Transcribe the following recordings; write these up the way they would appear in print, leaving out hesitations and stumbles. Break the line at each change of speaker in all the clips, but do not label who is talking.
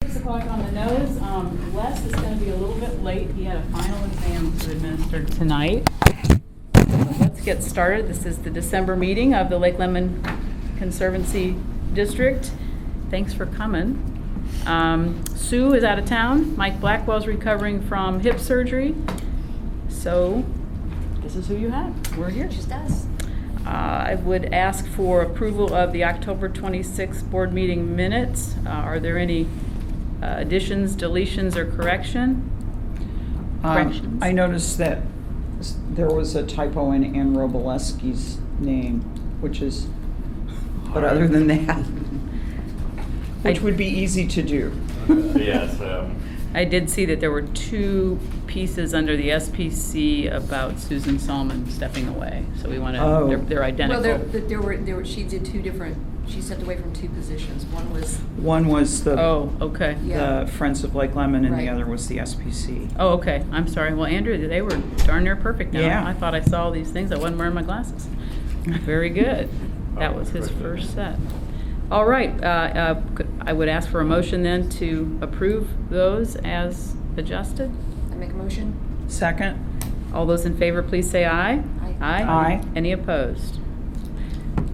6 o'clock on the nose. Les is going to be a little bit late. He had a final exam to administer tonight. So let's get started. This is the December meeting of the Lake Lemon Conservancy District. Thanks for coming. Sue is out of town. Mike Blackwell's recovering from hip surgery. So this is who you have. We're here.
Just us.
I would ask for approval of the October 26th board meeting minutes. Are there any additions, deletions, or corrections?
I noticed that there was a typo in Ann Roboleski's name, which is, but other than that, which would be easy to do.
Yes.
I did see that there were 2 pieces under the SPC about Susan Salmon stepping away. So we want to,
Oh.
they're identical.
Well, she did 2 different, she stepped away from 2 positions.
One was the
Oh, okay.
Yeah.
Friends of Lake Lemon, and
Right.
the other was the SPC.
Oh, okay. I'm sorry. Well, Andrew, they were darn near perfect now.
Yeah.
I thought I saw these things. I wasn't wearing my glasses. Very good. That was his first set. All right. I would ask for a motion then to approve those as adjusted.
I make a motion.
Second?
All those in favor, please say aye.
Aye.
Aye.
Any opposed?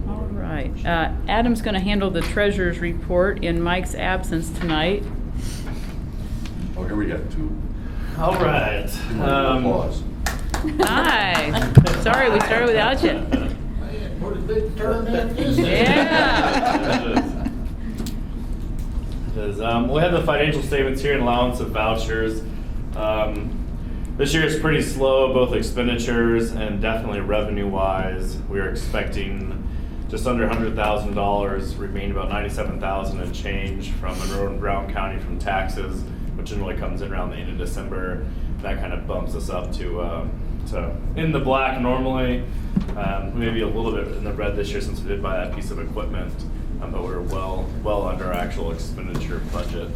All right. Adam's going to handle the treasurer's report in Mike's absence tonight.
Oh, here we got 2.
All right.
Applause.
Hi. Sorry, we started without you.
What a big turn that is.
Yeah.
It is. We have the financial statements here and allowance of vouchers. This year is pretty slow, both expenditures and definitely revenue-wise. We are expecting just under $100,000, remain about $97,000 and change from Monroe and Brown County from taxes, which generally comes in around the end of December. That kind of bumps us up to in the black normally. Maybe a little bit in the red this year since we did buy that piece of equipment, but we're well under our actual expenditure budget.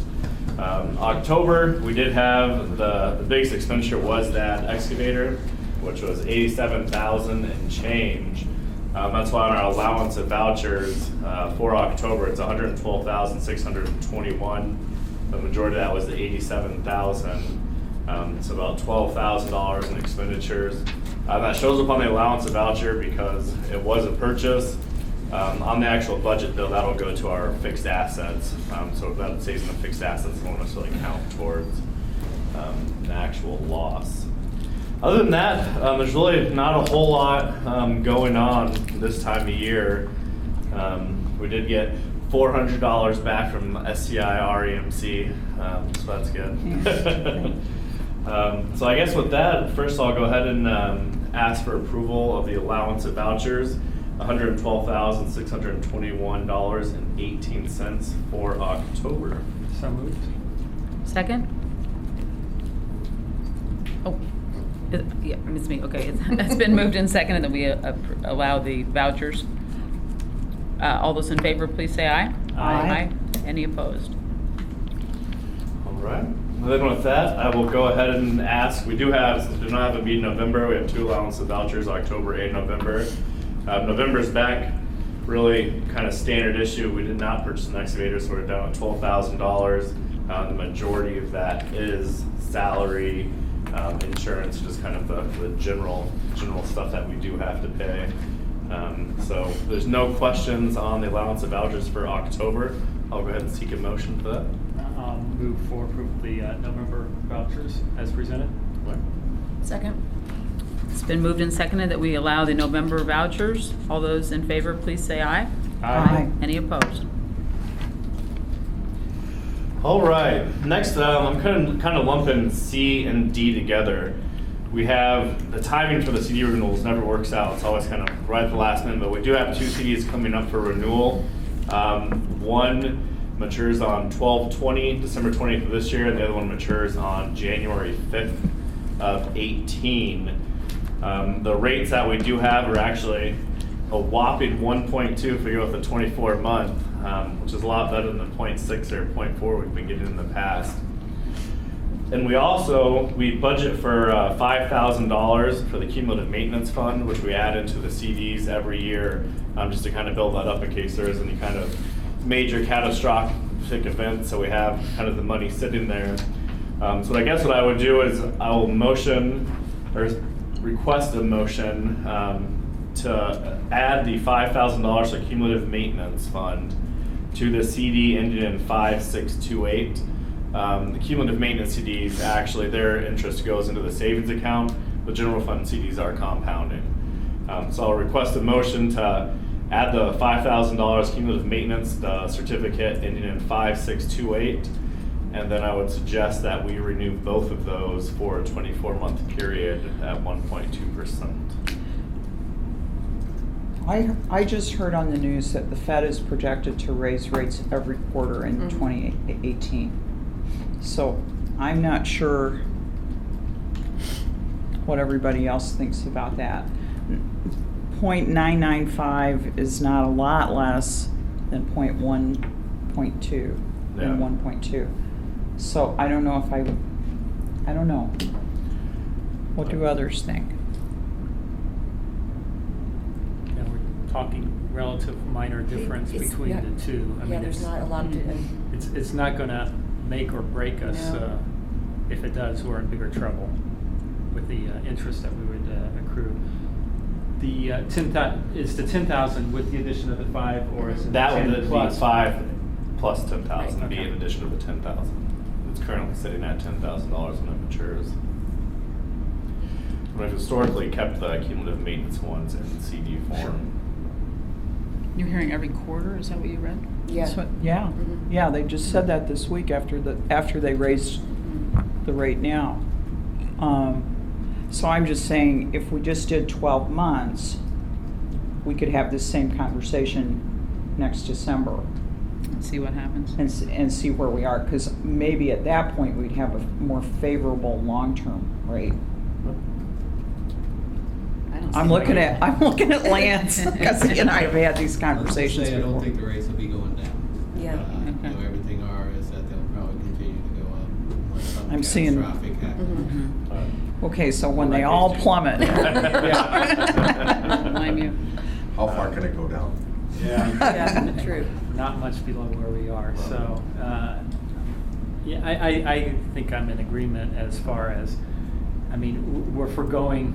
October, we did have the biggest expenditure was that excavator, which was $87,000 and change. That's why on our allowance of vouchers for October, it's $112,621. The majority of that was the $87,000. So about $12,000 in expenditures. That shows up on the allowance of voucher because it was a purchase. On the actual budget bill, that'll go to our fixed assets. So that stays in the fixed assets, it won't necessarily count towards the actual loss. Other than that, there's really not a whole lot going on this time of year. We did get $400 back from SCI REMC, so that's good. So I guess with that, first I'll go ahead and ask for approval of the allowance of vouchers, $112,621.18 for October.
So moved.
Second? Oh, yeah, it's me. Okay, it's been moved and seconded that we allow the vouchers. All those in favor, please say aye.
Aye.
Any opposed?
All right. And then with that, I will go ahead and ask, we do not have a meeting in November. We have 2 allowance of vouchers, October and November. November's back, really kind of standard issue. We did not purchase an excavator, so we're down at $12,000. The majority of that is salary, insurance, just kind of the general stuff that we do have to pay. So there's no questions on the allowance of vouchers for October. I'll go ahead and seek a motion for that.
Move for approval of the November vouchers as presented.
Second.
It's been moved and seconded that we allow the November vouchers. All those in favor, please say aye.
Aye.
Any opposed?
All right. Next, I'm kind of lumping C and D together. We have the timing for the CD renewals never works out. It's always kind of right at the last minute, but we do have 2 CDs coming up for renewal. One matures on 12/20, December 20th of this year, and the other one matures on January 5th of 18. The rates that we do have are actually a whopping 1.2 if we go with a 24-month, which is a lot better than the 0.6 or 0.4 we've been getting in the past. And we budget for $5,000 for the cumulative maintenance fund, which we add into the CDs every year, just to kind of build that up in case there is any kind of major catastrophic specific events, so we have kind of the money sitting there. So I guess what I would do is I will motion or request a motion to add the $5,000 for cumulative maintenance fund to the CD ending in 5628. The cumulative maintenance CDs, actually, their interest goes into the savings account. The general fund CDs are compounding. So I'll request a motion to add the $5,000 cumulative maintenance, the certificate ending in 5628. And then I would suggest that we renew both of those for a 24-month period at 1.2%.
I just heard on the news that the Fed is projected to raise rates every quarter in 2018. So I'm not sure what everybody else thinks about that. 0.995 is not a lot less than 0.2
Yeah.
and 1.2. So I don't know if I don't know. What do others think?
Yeah, we're talking relative minor difference
It's-
between
yeah.
the two. I
Yeah,
mean,
there's
it's-
not a lot to,
It's not gonna make or break us.
No.
If it does, we're in bigger trouble with the interest that we would accrue. The 10,000 with the addition of the 5, or is it
That
10
would be
plus?
5 plus 10,000
Right,
be
okay.
in addition to the 10,000. It's currently sitting at $10,000 when it matures. We've historically kept the cumulative maintenance ones in CD form.
You're hearing every quarter, is that what you read?
yeah.
That's what- yeah,
Mhm.
yeah, they just said that this week after they raised the rate now. So I'm just saying, if we just did 12 months, we could have this same conversation next December
Let's see what happens.
and see where we are, because maybe at that point, we'd have a more favorable long-term rate.
I don't
I'm
see
looking
why-
at Lance, because he and I have had these conversations
I don't
before.
think the rates will be going down.
Yeah.
You know,
Okay.
everything is that they'll probably continue to go up unless something
I'm seeing-
catastrophic happens.
Mhm.
Okay, so when they all plummet.
Don't blame you.
How far can it go down?
Yeah, true.
Not much below where we are, so, yeah, I think I'm in agreement as far as, I mean, we're foregoing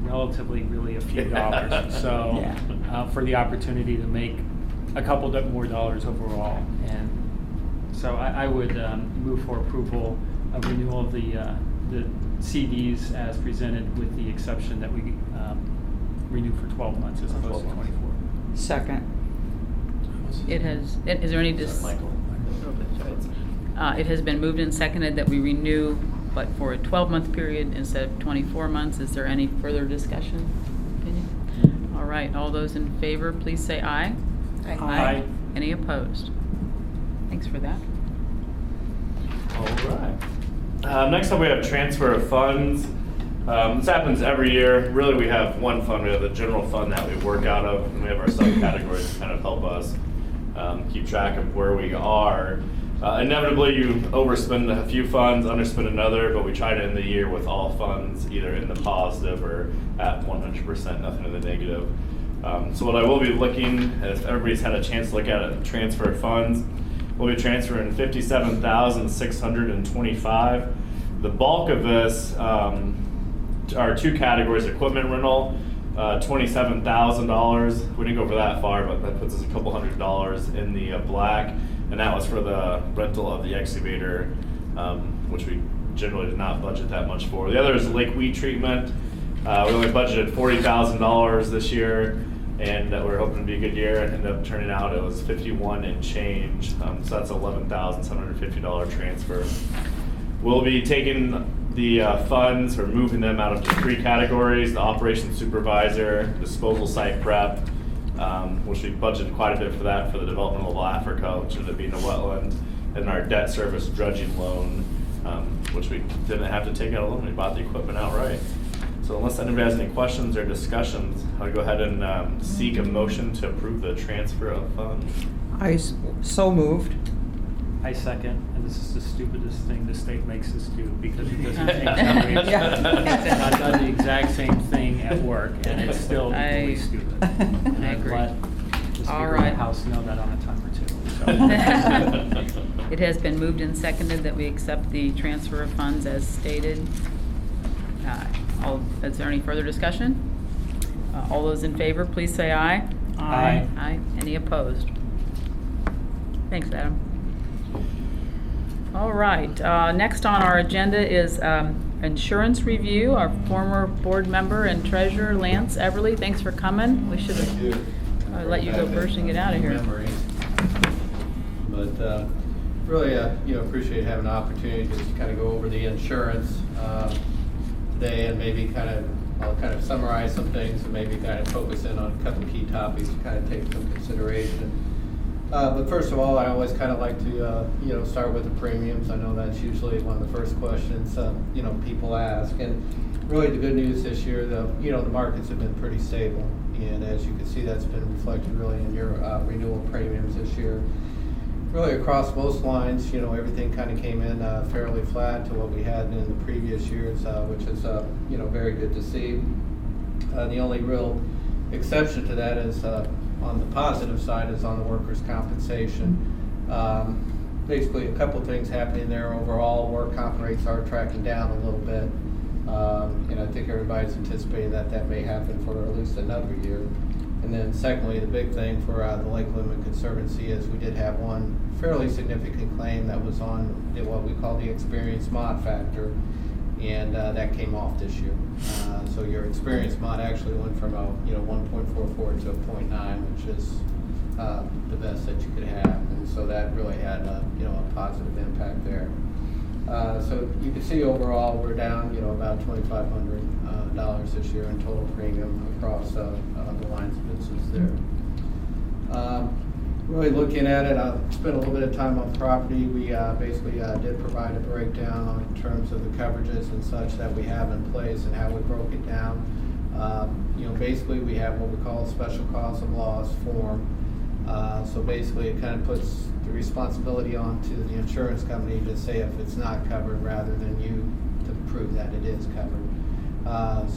relatively really a few dollars, so,
Yeah.
for the opportunity to make a couple more dollars overall, and so I would move for approval of renewal of the CDs as presented, with the exception that we renew for 12 months as opposed to 24.
Second.
Is there any
Michael.
It has been moved and seconded that we renew, but for a 12-month period instead of 24 months. Is there any further discussion? Opinion? All right, all those in favor, please say aye.
Aye.
Any opposed? Thanks for that.
All right. Next up, we have transfer of funds. This happens every year. Really, we have one fund. We have the general fund that we work out of, and we have our subcategories to kind of help us keep track of where we are. Inevitably, you overspend a few funds, underspend another, but we try to end the year with all funds either in the positive or at 100%, nothing in the negative. So what I will be looking, if everybody's had a chance to look at it, transfer of funds, we'll be transferring $57,625. The bulk of this are two categories: equipment rental, $27,000. We didn't go over that far, but that puts us a couple $100 in the black, and that was for the rental of the excavator, which we generally did not budget that much for. The other is lake weed treatment. We only budgeted $40,000 this year, and we're hoping to be a good year. It ended up turning out it was 51 and change, so that's $11,750 transfer. We'll be taking the funds or moving them out into three categories: the operations supervisor, disposal site prep, which we budgeted quite a bit for that for the development of Africa, which ended up being a wetland, and our debt service dredging loan, which we didn't have to take out a loan. We bought the equipment outright. So unless anybody has any questions or discussions, I'll go ahead and seek a motion to approve the transfer of funds.
So moved.
I second, and this is the stupidest thing the state makes us do, because it doesn't change our rates.
Yeah.
And I've done the exact same thing at work, and it's still equally stupid. And
I
I've
agree.
let the
All
Speaker of
right.
the House know that on a time or two, so.
It has been moved and seconded that we accept the transfer of funds as stated. Is there any further discussion? All those in favor, please say aye.
Aye.
Aye. Any opposed? Thanks, Adam. All right, next on our agenda is insurance review. Our former board member and treasurer, Lance Everly, thanks for coming. We should have let you go first and get out of here.
Memories. But really, appreciate having the opportunity to just kind of go over the insurance today, and maybe I'll kind of summarize some things and maybe kind of focus in on a couple key topics to kind of take some consideration. But first of all, I always kind of like to, start with the premiums. I know that's usually one of the first questions, people ask. And really the good news this year, the markets have been pretty stable. And as you can see, that's been reflected really in your renewal premiums this year. Really across most lines, everything kind of came in fairly flat to what we had in the previous years, which is, very good to see. The only real exception to that is on the positive side is on the workers' compensation. Basically, a couple things happening there. Overall, work comp rates are tracking down a little bit. And I think everybody's anticipating that may happen for at least another year. And then secondly, the big thing for the Lake Lemon Conservancy is we did have one fairly significant claim that was on what we call the experience mod factor. And that came off this year. So your experience mod actually went from a 1.44 to a 0.9, which is the best that you could have, and so that really had a positive impact there. So you can see overall we're down about $2,500 this year in total premium across the lines of business there. Really looking at it, I spent a little bit of time on property. We basically did provide a breakdown on terms of the coverages and such that we have in place and how we broke it down. Basically we have what we call a special cause of loss form. So basically it kind of puts the responsibility onto the insurance company to say if it's not covered rather than you to prove that it is covered.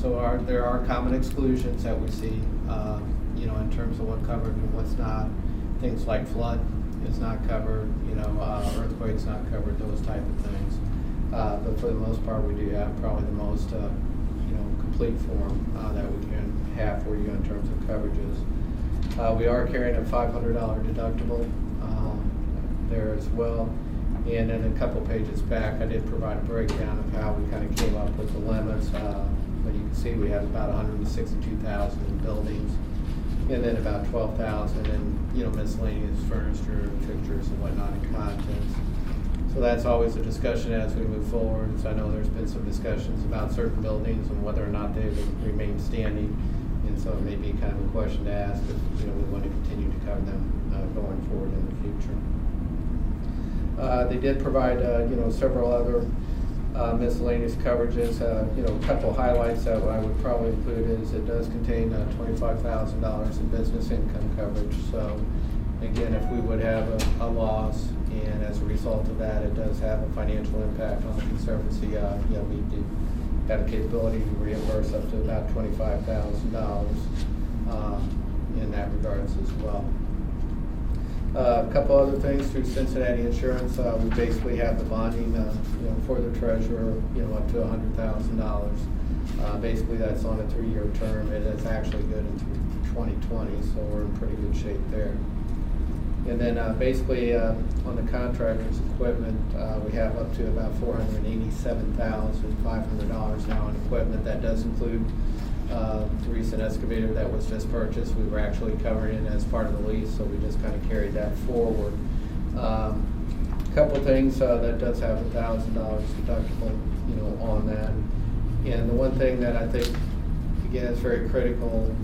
So there are common exclusions that we see, in terms of what covered and what's not. Things like flood is not covered, earthquake's not covered, those type of things. But for the most part, we do have probably the most, complete form that we can have for you in terms of coverages. We are carrying a $500 deductible there as well. And then a couple pages back, I did provide a breakdown of how we kind of came up with the limits. But you can see we have about 162,000 in buildings, and then about 12,000 in miscellaneous furniture, fixtures, and whatnot, and contents. So that's always a discussion as we move forward. So I know there's been some discussions about certain buildings and whether or not they would remain standing, and so it may be kind of a question to ask if we want to continue to cover them going forward in the future. They did provide several other miscellaneous coverages. A couple highlights that I would probably include is it does contain $25,000 in business income coverage. So again, if we would have a loss, and as a result of that, it does have a financial impact on the Conservancy, we do have the capability to reimburse up to about $25,000 in that regards as well. A couple other things through Cincinnati Insurance. We basically have the bonding, for the treasurer, up to $100,000. Basically, that's on a 3-year term. It is actually good into 2020, so we're in pretty good shape there. And then basically on the contractor's equipment, we have up to about $487,500 now in equipment. That does include the recent excavator that was just purchased. We were actually covering it as part of the lease, so we just kind of carried that forward. A couple things that does have $1,000 deductible, on that. And the one thing that I think, again, is very critical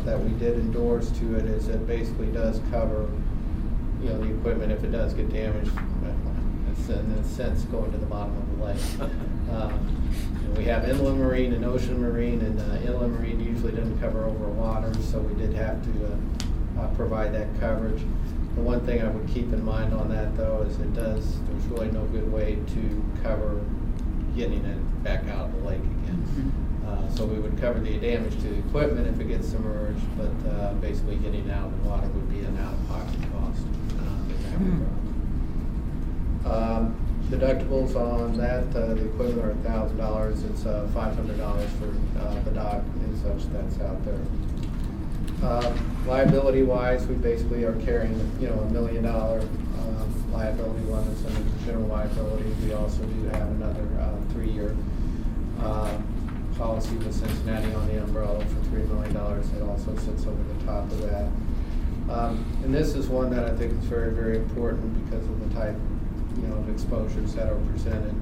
that we did endorse to it is it basically does cover, the equipment if it does get damaged. It's in a sense going to the bottom of the lake. We have inland marine and ocean marine, and inland marine usually doesn't cover over water, so we did have to provide that coverage. The one thing I would keep in mind on that, though, is there's really no good way to cover getting it back out of the lake again. So we would cover the damage to the equipment if it gets submerged, but basically getting it out of the water would be an out-of-pocket cost in that regard. Deductibles on that, the equipment are $1,000. It's $500 for the dock and such that's out there. Liability-wise, we basically are carrying, $1 million liability limits under general liability. We also do have another 3-year policy with Cincinnati on the umbrella for $3 million. It also sits over the top of that. And this is one that I think is very, very important because of the type, of exposures that are presented.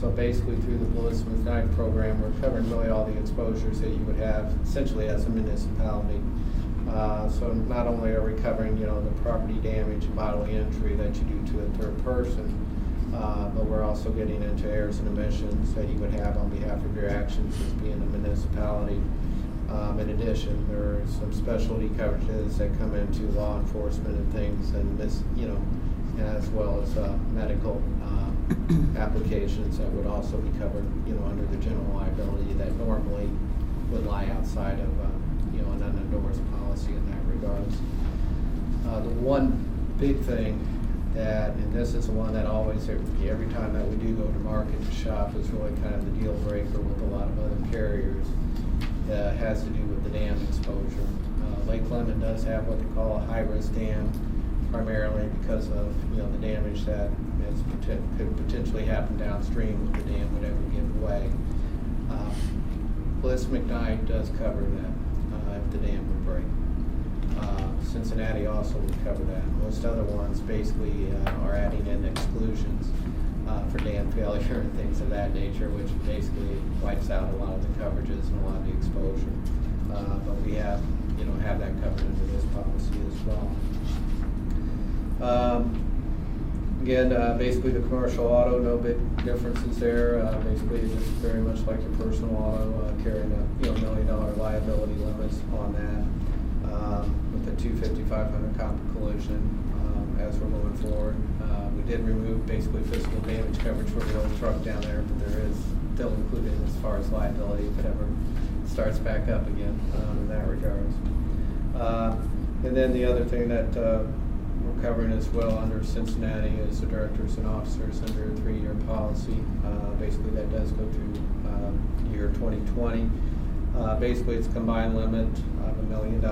So basically through the Blue Smith Knife program, we're covering really all the exposures that you would have essentially as a municipality. So not only are we covering, the property damage and bodily injury that you do to a third person, but we're also getting into errors and omissions that you would have on behalf of your actions as being a municipality. In addition, there are some specialty coverages that come into law enforcement and things, and this, as well as medical applications that would also be covered, under the general liability that normally would lie outside of, an unendorsed policy in that regards. The one big thing that, and this is the one that always, every time that we do go to market to shop, is really kind of the deal breaker with a lot of other carriers. Has to do with the dam exposure. Lake Lemon does have what they call a high-risk dam, primarily because of the damage that could potentially happen downstream if the dam would ever give way. Bliss McKnight does cover that if the dam would break. Cincinnati also would cover that. Most other ones basically are adding in exclusions for dam failure and things of that nature, which basically wipes out a lot of the coverages and a lot of the exposure. But we have that covered under this policy as well. Again, basically the commercial auto, no big differences there. Basically, it's just very much like your personal auto, carrying a $1 million liability limits on that with the 250-500 comp collision as we're moving forward. We did remove basically physical damage coverage for the old truck down there, but there is still included as far as liability if it ever starts back up again in that regards. And then the other thing that we're covering as well under Cincinnati is the directors and officers under a 3-year policy. Basically that does go through year 2020. Basically it's a combined limit of $1 million,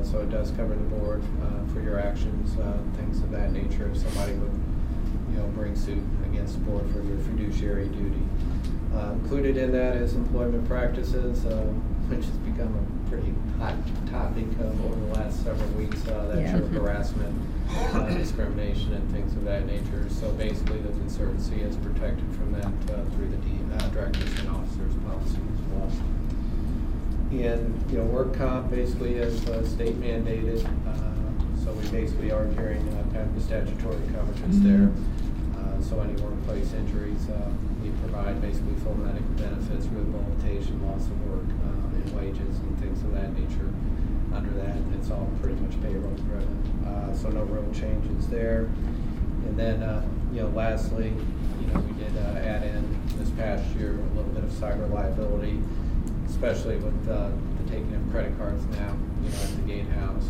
so it does cover the board for your actions, things of that nature. If somebody would bring suit against the board for your fiduciary duty. Included in that is employment practices, which has become a pretty hot topic over the last several weeks. That's your harassment, discrimination, and things of that nature. So basically, the conservancy is protected from that through the directors and officers policy as well. And work comp basically is state mandated, so we basically are carrying kind of the statutory coverages there. So any workplace injuries, we provide basically full medical benefits, rehabilitation, loss of work, and wages and things of that nature under that. And it's all pretty much payroll driven. So no real changes there. And then, lastly, we did add in this past year a little bit of cyber liability, especially with the taking of credit cards now, at the gatehouse.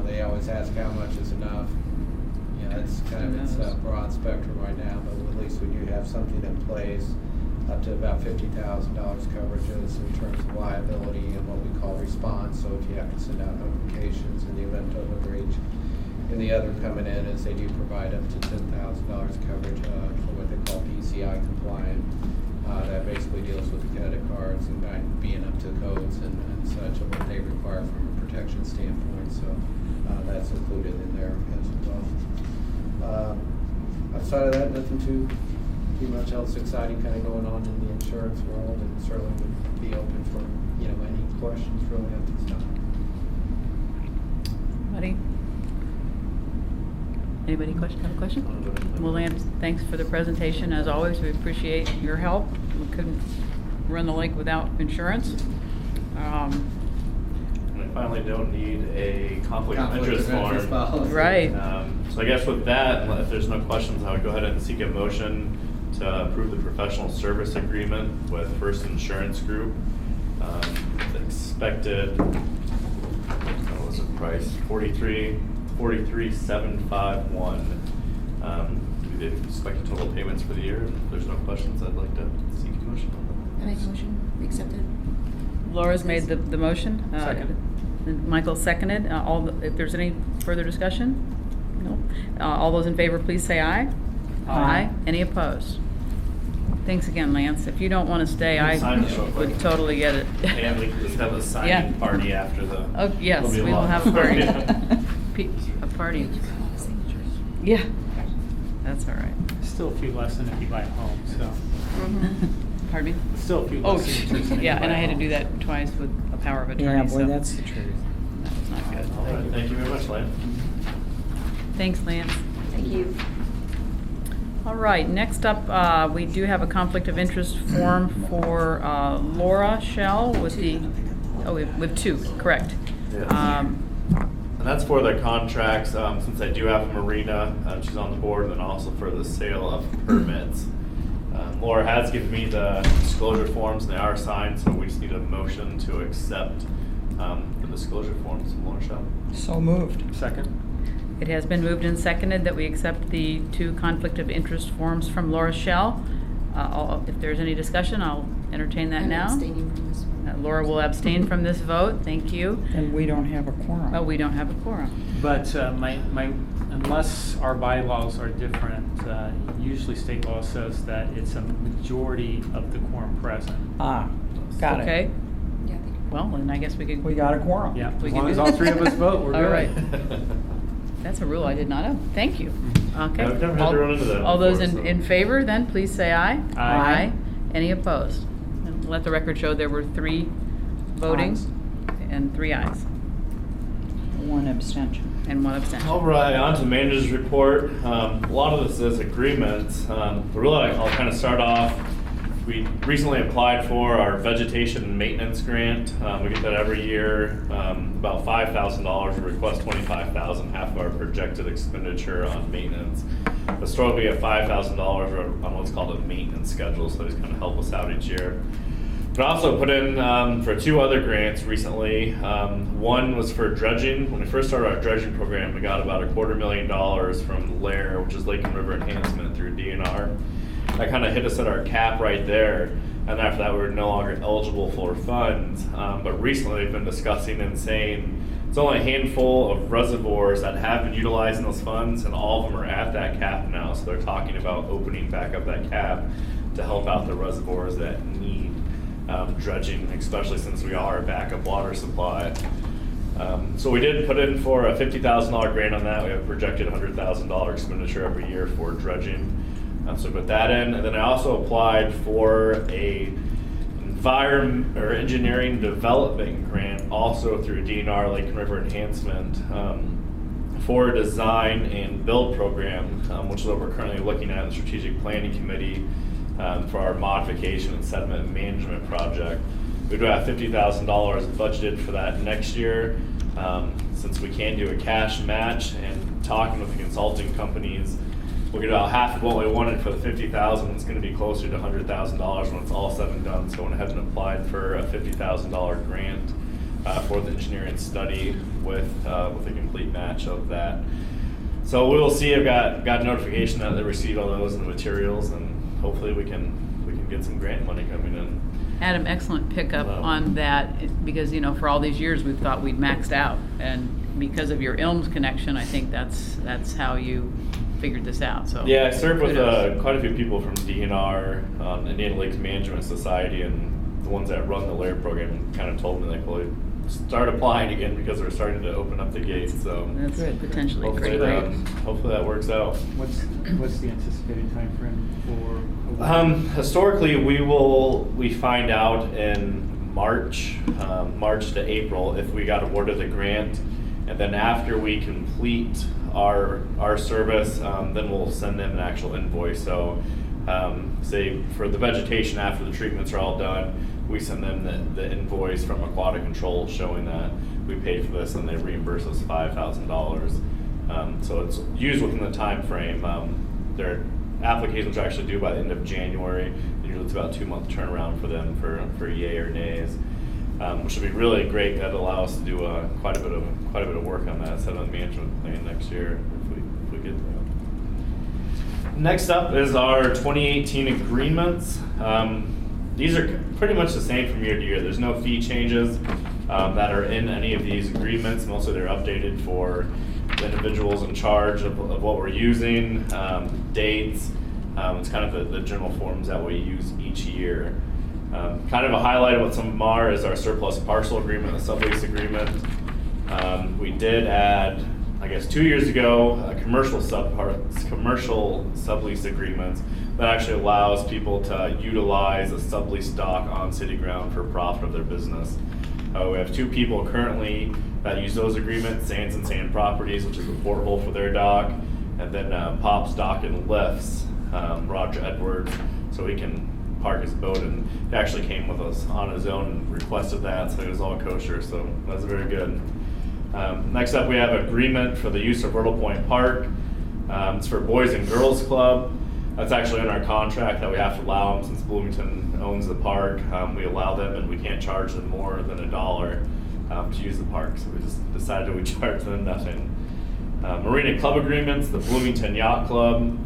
They always ask how much is enough. It's kind of, it's a broad spectrum right now, but at least we do have something in place up to about $50,000 coverages in terms of liability and what we call response. So if you have to send out notifications in the event of a breach. And the other coming in is they do provide up to $10,000 coverage for what they call PCI compliant. That basically deals with the credit cards and being up to codes and such and what they require from a protection standpoint. So that's included in there as well. Outside of that, nothing too much else exciting kind of going on in the insurance world, and certainly would be open for any questions really at this time.
Anybody have a question? Well, Lance, thanks for the presentation. As always, we appreciate your help. We couldn't run the lake without insurance.
And I finally don't need a conflict of interest form.
policy.
Right.
So I guess with that, if there's no questions, I would go ahead and seek a motion to approve the professional service agreement with First Insurance Group. The expected, what was the price? $43,751 We did expect total payments for the year. If there's no questions, I'd like to seek a motion on
I make a motion, we accept it.
Laura's made the motion.
Second.
And Michael seconded. If there's any further discussion? No. All those in favor, please say aye.
Aye.
Any opposed? Thanks again, Lance. If you don't want to stay, I
Sign it real quick.
would totally get it.
that. And we can just have a signing
Yeah.
party after the.
Oh, yes,
It'll be
we will
lot.
have a party.
Yeah.
A party. Yeah, that's all right.
Still a few less than if you buy a home, so,
Pardon me?
still a few
Oh,
less signatures than if you
yeah,
buy
and
a
I had to
home.
do that twice with a power of attorney,
Yeah,
so
boy, that's the truth.
that was not good.
All right, thank you very much, Lance.
Thanks, Lance.
Thank you.
All right, next up, we do have a conflict of interest form for Laura Shell with the, with two, correct.
Yes.
Um,
And that's for the contracts, since I do have Marina, she's on the board, and then also for the sale of permits. Laura has given me the disclosure forms, and they are signed, so we just need a motion to accept the disclosure forms from Laura Shell.
So moved.
Second?
It has been moved and seconded that we accept the two conflict of interest forms from Laura Shell. If there's any discussion, I'll entertain that
I'm
now.
abstaining from this one.
Laura will abstain from this vote, thank you.
And we don't have a quorum.
Oh, we don't have a quorum.
But unless our bylaws are different, usually state law says that it's a majority of the quorum present.
Ah, got
Okay,
it.
Yeah, I think.
well, then I guess we could.
We got a quorum.
Yeah,
We
as
can
long
do
as all
that.
three of us vote, we're
All
good.
right. That's a rule I did not know. Thank you. Okay.
I've never had to run into that
All those
before, so.
in favor, then please say aye.
Aye.
Any opposed? And let the record show there were 3 voting
Ayes.
and 3 ayes
One abstention.
and 1 abstention.
All right, on to manager's report. A lot of this is agreements. But really, I'll kind of start off. We recently applied for our vegetation maintenance grant. We get that every year, about $5,000. We request $25,000, half of our projected expenditure on maintenance. Historically, we get $5,000 on what's called a maintenance schedule, so they just kind of help us out each year. But I also put in for 2 other grants recently. One was for dredging. When we first started our dredging program, we got about $250,000 from LAIR, which is Lake and River Enhancement through DNR. That kind of hit us at our cap right there. And after that, we were no longer eligible for funds. But recently, they've been discussing and saying it's only a handful of reservoirs that have been utilizing those funds, and all of them are at that cap now. So they're talking about opening back up that cap to help out the reservoirs that need dredging, especially since we are a backup water supply. So we did put in for a $50,000 grant on that. We have a projected $100,000 expenditure every year for dredging. So put that in, and then I also applied for a engineering development grant, also through DNR Lake and River Enhancement, for a design and build program, which is what we're currently looking at in the strategic planning committee for our modification and sediment management project. We do have $50,000 budgeted for that next year. Since we can do a cash match, and talking with the consulting companies, we'll get about half of what we wanted for the $50,000. It's going to be closer to $100,000 when it's all said and done. So I went ahead and applied for a $50,000 grant for the engineering study with a complete match of that. So we will see. I've got notification that they received all those and the materials, and hopefully we can get some grant money coming in.
Adam, excellent pickup
Wow.
on that, because, for all these years, we've thought we'd maxed out. And because of your ILMS connection, I think that's how you figured this out, so.
Yeah, I served with
kudos.
quite a few people from DNR, Indiana Lakes Management Society, and the ones that run the LAIR program kind of told me, like, well, start applying again because we're starting to open up the gates, so.
That's
Good.
potentially
Hopefully
great.
hopefully that works out.
What's the anticipated timeframe for?
Historically, we find out in March to April if we got awarded the grant, and then after we complete our service, then we'll send them an actual invoice. So, say for the vegetation after the treatments are all done, we send them the invoice from Aquatic Control showing that we paid for this, and they reimburse us $5,000. So it's used within the time frame. Their applications are actually due by the end of January. Usually it's about a 2-month turnaround for them for yay or nays, which would be really great. That'd allow us to do quite a bit of work on that sediment management plan next year if we get that. Next up is our 2018 agreements. These are pretty much the same from year to year. There's no fee changes that are in any of these agreements. Mostly they're updated for the individuals in charge of what we're using, dates. It's kind of the general forms that we use each year. Kind of a highlight of what some of them are is our surplus parcel agreement, the sublease agreement. We did add, I guess 2 years ago, a commercial sublease agreements that actually allows people to utilize a sublease dock on city ground for profit of their business. We have 2 people currently that use those agreements, Sands and Sand Properties, which is the porthole for their dock, and then Pop's Dock and Lifts, Roger Edwards, so he can park his boat, and he actually came with us on his own and requested that, so it was all kosher, so that's very good. Next up, we have agreement for the use of Myrtle Point Park. It's for Boys and Girls Club. That's actually in our contract that we have to allow them since Bloomington owns the park. We allow them, and we can't charge them more than $1 to use the park, so we just decided we charge them nothing. Marina Club agreements, the Bloomington Yacht Club,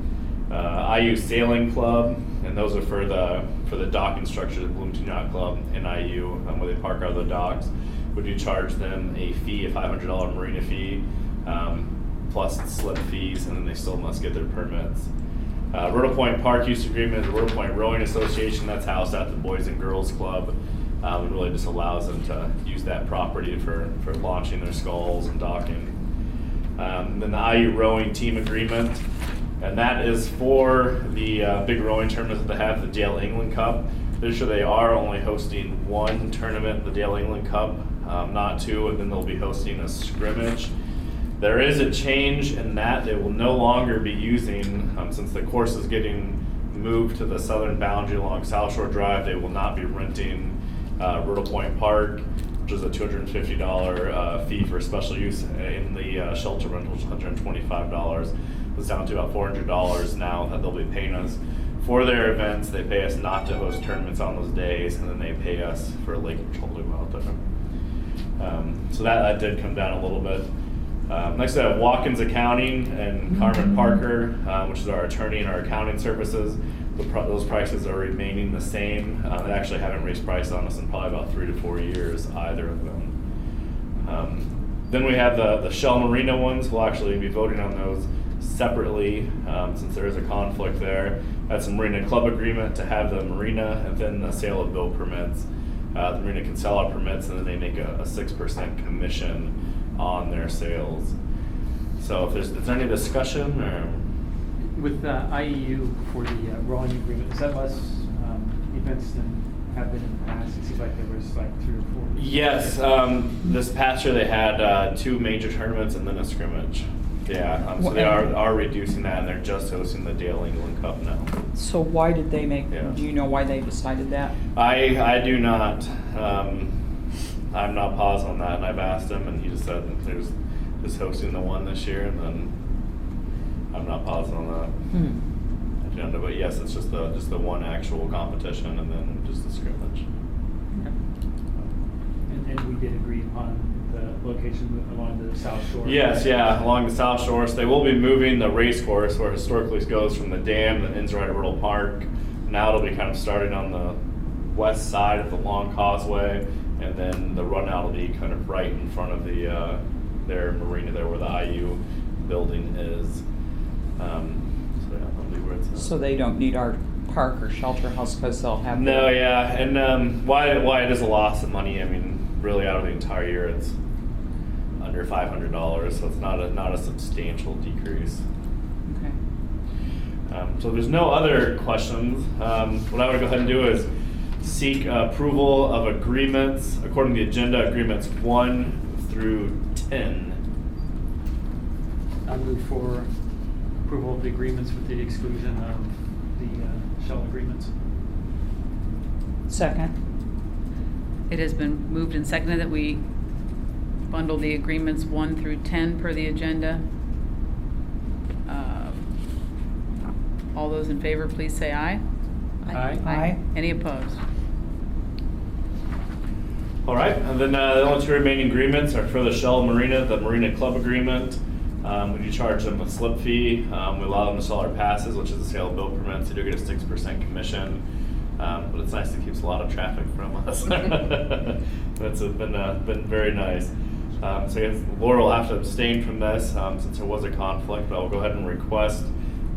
IU Sailing Club, and those are for the docking structure, the Bloomington Yacht Club and IU, where they park out of the docks. We do charge them a fee, a $500 marina fee, plus slip fees, and then they still must get their permits. Myrtle Point Park use agreement, the Myrtle Point Rowing Association, that's housed at the Boys and Girls Club. It really just allows them to use that property for launching their sculls and docking. Then the IU Rowing Team Agreement, and that is for the big rowing tournament that they have, the Dale England Cup. This year they are only hosting 1 tournament, the Dale England Cup, not 2, and then they'll be hosting a scrimmage. There is a change in that they will no longer be using, since the course is getting moved to the southern boundary along South Shore Drive, they will not be renting Myrtle Point Park, which is a $250 fee for special use. In the shelter rental, which is $125. It's down to about $400 now that they'll be paying us for their events. They pay us not to host tournaments on those days, and then they pay us for lake patrol to go out there. So that did come down a little bit. Next, I have Watkins Accounting and Carmen Parker, which is our attorney and our accounting services. Those prices are remaining the same. They actually haven't raised price on us in probably about 3 to 4 years, either of them. Then we have the Shell Marina ones. We'll actually be voting on those separately, since there is a conflict there. That's a Marina Club agreement to have the marina, and then the sale of boat permits. The marina can sell out permits, and then they make a 6% commission on their sales. So if is there any discussion or?
With IEU for the rowing agreement, is that less events than have been in the past? It seems like there was like 3 or 4.
Yes, this past year they had 2 major tournaments and then a scrimmage. Yeah, so they are reducing that, and they're just hosting the Dale England Cup now.
So why did they make,
Yeah.
do you know why they decided that?
I do not. I'm not paused on that, and I've asked him, and he just said he was just hosting the one this year, and then I'm not paused on that. I don't know, but yes, it's just the one actual competition, and then just the scrimmage.
And we did agree upon the location along the South Shore.
Yes, yeah, along the South Shore. So they will be moving the race course where historically it goes from the dam that ends right at Myrtle Park. Now it'll be kind of starting on the west side of the long causeway, and then the run out will be kind of right in front of the their marina there where the IU building is. So yeah, that'll be where it's at.
So they don't need our park or shelter house because they'll have.
No, yeah, and why it is a loss of money? I mean, really, out of the entire year, it's under $500, so it's not a substantial decrease.
Okay.
So there's no other questions. What I would go ahead and do is seek approval of agreements according to the agenda, agreements 1 through 10.
I move for approval of the agreements with the exclusion of the shell agreements.
Second.
It has been moved and seconded that we bundle the agreements 1 through 10 per the agenda. All those in favor, please say aye.
Aye.
Aye.
Any opposed?
All right, and then the only 2 remaining agreements are for the Shell Marina, the Marina Club agreement, We do charge them a slip fee. We allow them to sell our passes, which is a sale of bill permits. They do get a 6% commission. But it's nice. It keeps a lot of traffic from us. That's been very nice. So I guess Laura will have to abstain from this since there was a conflict, but I'll go ahead and request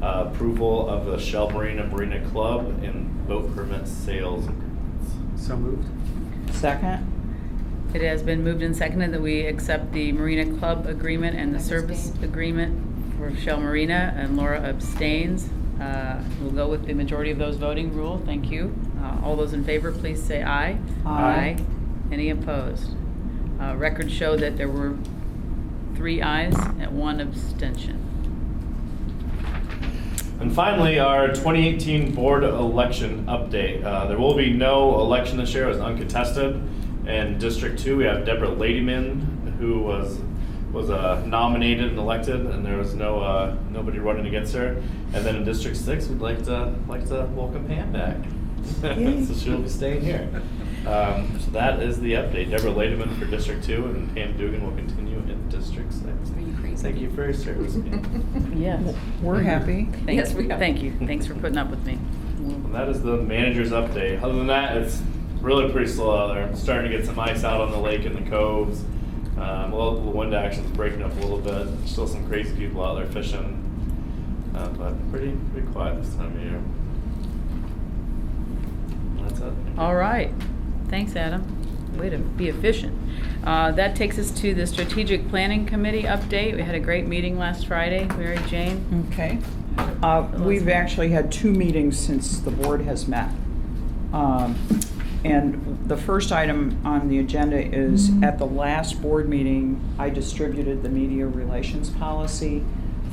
approval of the Shell Marina Club and boat permit sales agreements.
So moved.
Second?
It has been moved and seconded that we accept the Marina Club agreement and the
I
service
abstain.
agreement for Shell Marina, and Laura abstains. We'll go with the majority of those voting rule. Thank you. All those in favor, please say aye.
Aye.
Any opposed? Records show that there were 3 ayes and 1 abstention.
And finally, our 2018 board election update. There will be no election this year. It was uncontested. In District 2, we have Deborah Ladyman, who was nominated and elected, and there was nobody running against her. And then in District 6, we'd like to welcome Pam back. So she'll be staying here. So that is the update. Deborah Ladyman for District 2, and Pam Dugan will continue in District 6.
Are you crazy?
Thank you for your service, Pam.
Yes.
We're happy.
Yes, we are.
Thank you. Thanks for putting up with me.
And that is the manager's update. Other than that, it's really pretty slow out there. I'm starting to get some ice out on the lake and the coves. Well, the wind action's breaking up a little bit. Still some crazy people out there fishing. But pretty quiet this time of year. That's it.
All right. Thanks, Adam. Way to be efficient. That takes us to the Strategic Planning Committee update. We had a great meeting last Friday. Mary Jane?
Okay. We've actually had 2 meetings since the board has met. And the first item on the agenda is, at the last board meeting, I distributed the media relations policy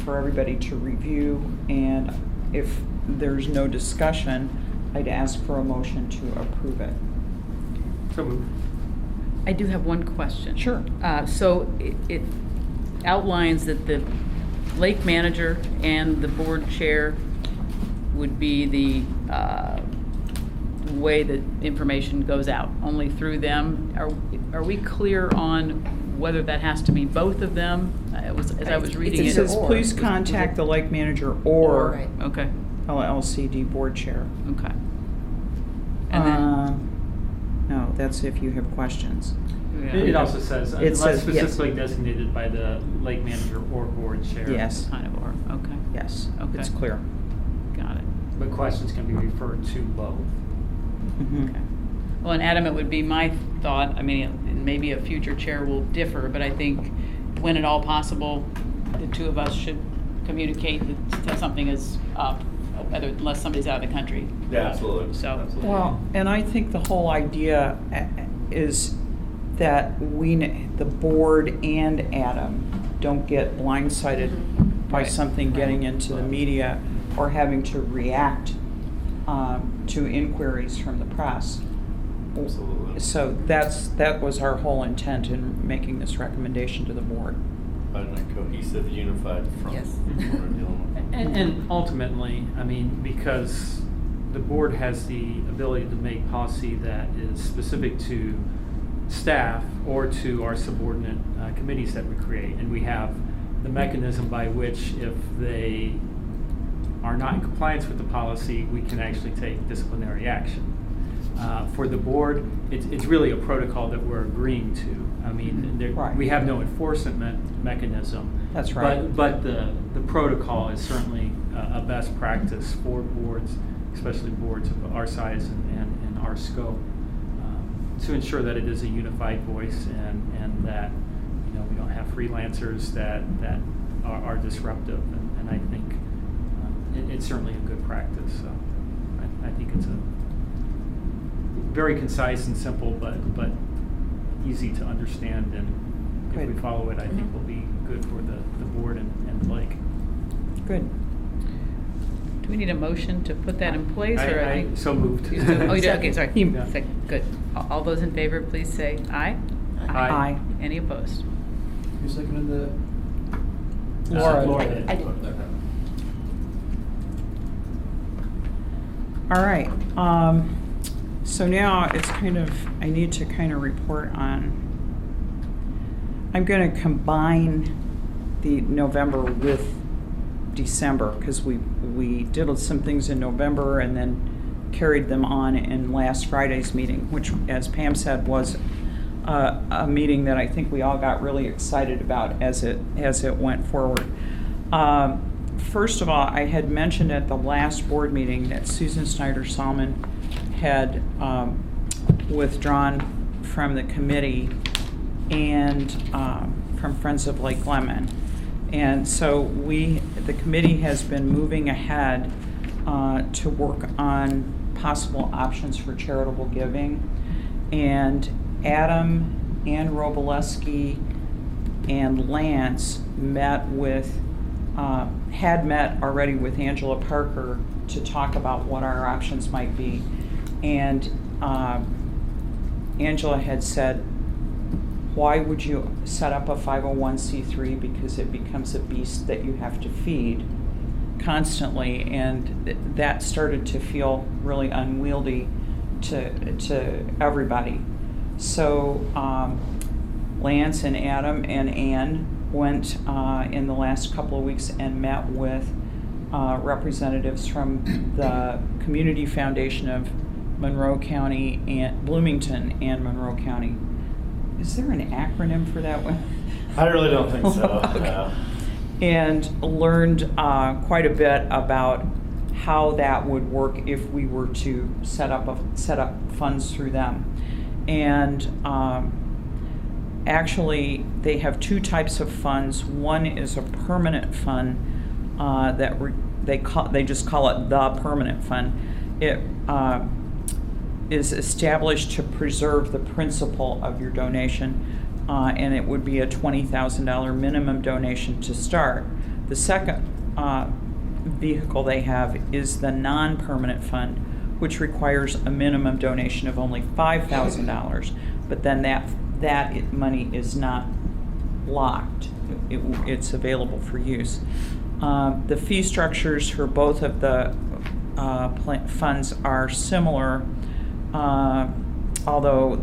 for everybody to review. And if there's no discussion, I'd ask for a motion to approve it.
So moved.
I do have one question.
Sure.
So it outlines that the lake manager and the board chair would be the way that information goes out, only through them. Are we clear on whether that has to be both of them? As I was reading
It
it.
says,
or.
please contact the lake manager or
Right.
Okay,
LLCD board chair.
okay. And then,
No, that's if you have questions.
yeah.
It also says,
It
unless
says, yes.
specifically designated by the lake manager or board chair.
Yes.
Kind of, or, okay,
Yes,
Okay.
it's clear.
got it.
But questions can be referred to both.
Mhm.
Okay. Well, and Adam, it would be my thought, I mean, and maybe a future chair will differ, but I think when at all possible, the 2 of us should communicate that something is up, unless somebody's out of the country.
Yeah, absolutely.
So-
Absolutely.
Well, and I think the whole idea is that the board and Adam don't get blindsided by
Right.
something getting into the media or having to react to inquiries from the press.
Absolutely.
So that was our whole intent in making this recommendation to the board.
Finding a cohesive, unified front.
Yes.
What we're dealing with.
And ultimately, I mean, because the board has the ability to make policy that is specific to staff or to our subordinate committees that we create. And we have the mechanism by which, if they are not in compliance with the policy, we can actually take disciplinary action. For the board, it's really a protocol that we're agreeing to. I mean,
Right.
we have no enforcement mechanism.
That's right.
But the protocol is certainly a best practice for boards, especially boards of our size and our scope, to ensure that it is a unified voice and that, you know, we don't have freelancers that are disruptive. And I think it's certainly a good practice. So I think it's a very concise and simple, but easy to understand. And if we
Good.
follow it, I think
Mhm.
will be good for the board and the lake.
Good.
Do we need a motion to put that in place, or?
I so moved.
Oh, you did, okay, sorry.
Yeah.
Second. Good. All those in favor, please say aye.
Aye.
Any opposed?
Who seconded the?
Laura.
Laura.
I did.
All right, so now it's I need to kind of report on, I'm gonna combine the November with December, because we did some things in November and then carried them on in last Friday's meeting, which, as Pam said, was a meeting that I think we all got really excited about as it went forward. First of all, I had mentioned at the last board meeting that Susan Snyder-Salmon had withdrawn from the committee and from Friends of Lake Lemon. And so the committee has been moving ahead to work on possible options for charitable giving. And Adam, Ann Roboleski, and Lance had met already with Angela Parker to talk about what our options might be. And Angela had said, why would you set up a 501c3? Because it becomes a beast that you have to feed constantly, and that started to feel really unwieldy to everybody. So Lance and Adam and Ann went in the last couple of weeks and met with representatives from the Community Foundation of Monroe County and Bloomington and Monroe County. Is there an acronym for that one?
I really don't think so.
Okay.
No.
And learned quite a bit about how that would work if we were to set up funds through them. And actually, they have two types of funds. One is a permanent fund that they just call it the permanent fund. It is established to preserve the principal of your donation, and it would be a $20,000 minimum donation to start. The second vehicle they have is the non-permanent fund, which requires a minimum donation of only $5,000, but then that money is not locked. It's available for use. The fee structures for both of the funds are similar, although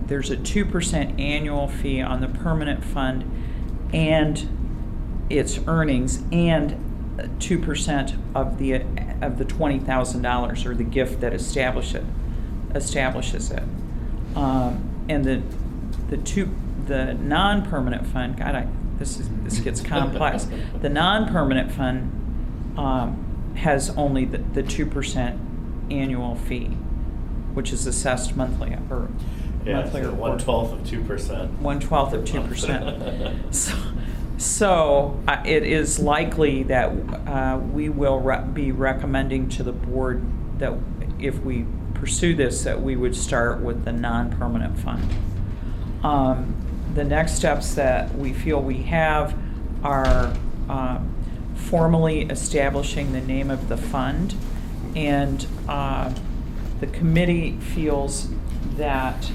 there's a 2% annual fee on the permanent fund and its earnings, and 2% of the $20,000 or the gift that establishes it. And the non-permanent fund, God, this gets complex. The non-permanent fund has only the 2% annual fee, which is assessed monthly or monthly or
1/12 of 2%.
1/12 of 2%. So it is likely that we will be recommending to the board that if we pursue this, that we would start with the non-permanent fund. The next steps that we feel we have are formally establishing the name of the fund, and the committee feels that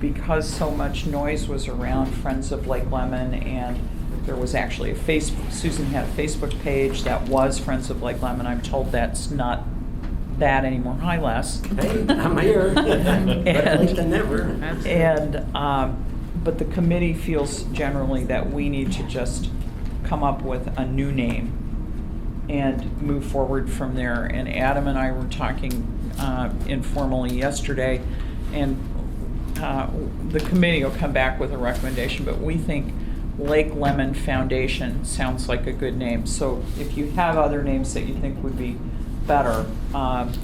because so much noise was around Friends of Lake Lemon, and there was actually Susan had a Facebook page that was Friends of Lake Lemon. I'm told that's not that anymore. Hi, Les.
Hey, I'm here. Better late than never.
And but the committee feels generally that we need to just come up with a new name and move forward from there. And Adam and I were talking informally yesterday, and the committee will come back with a recommendation, but we think Lake Lemon Foundation sounds like a good name. So if you have other names that you think would be better,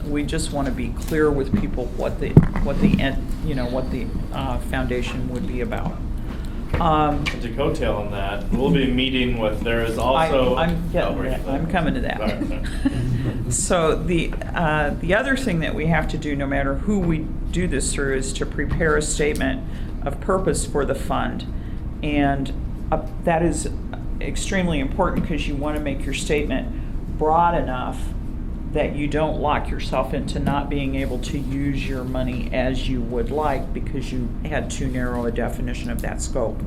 we just want to be clear with people what the foundation would be about.
To coattail on that, we'll be meeting with, there is also...
I'm coming to that.
Sorry.
So the other thing that we have to do, no matter who we do this through, is to prepare a statement of purpose for the fund. And that is extremely important because you want to make your statement broad enough that you don't lock yourself into not being able to use your money as you would like because you had too narrow a definition of that scope.